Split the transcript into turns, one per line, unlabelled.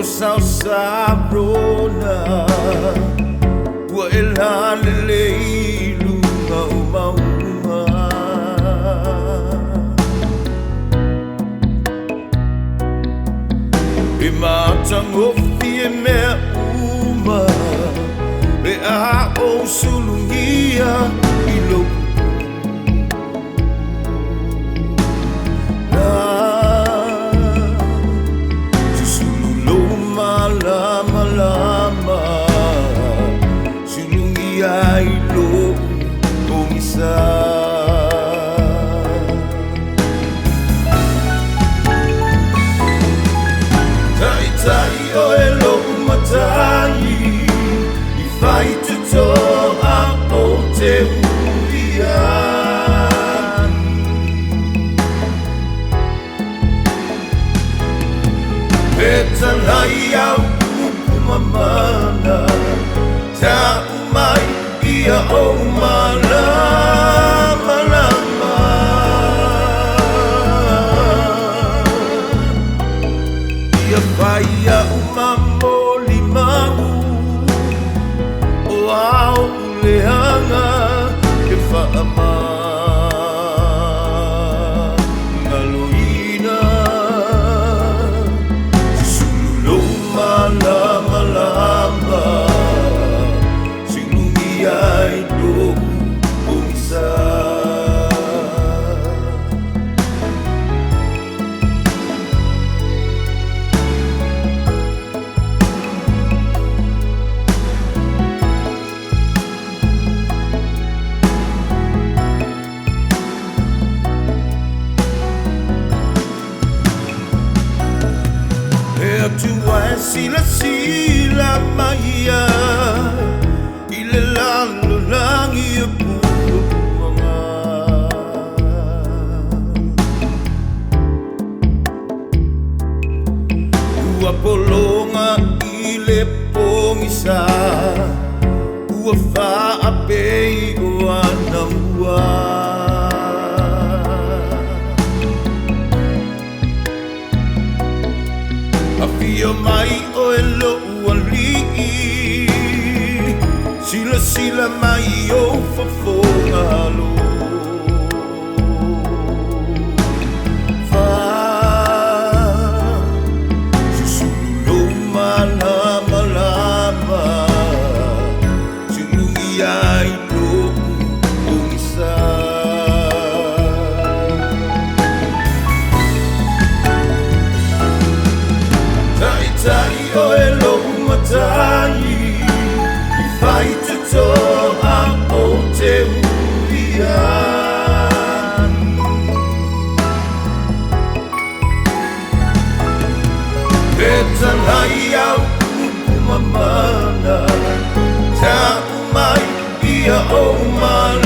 sao sabrona wa ela le lunga mauma e matango fie me uma e a o sulungia ilo lama sulungi ai lo komisa tai tai o elo matai I fai tuto a o te uia petalai au mamana ta mai ia o malama lama ia faia mamoli mau o au leanga ke faama ngaloina sulu malama lama silungi ai do komisa sila sila maya ilalalo lang iapulunga ua polonga ilepong isa ua faapei o anamua Afia mai o elo uali'i Sila sila mai o fafongalo Fa susululo malama lama Silungi ai do umisa Tai o elo matai I fai tuto a o te uia petalai au mamana ta mai ia o mal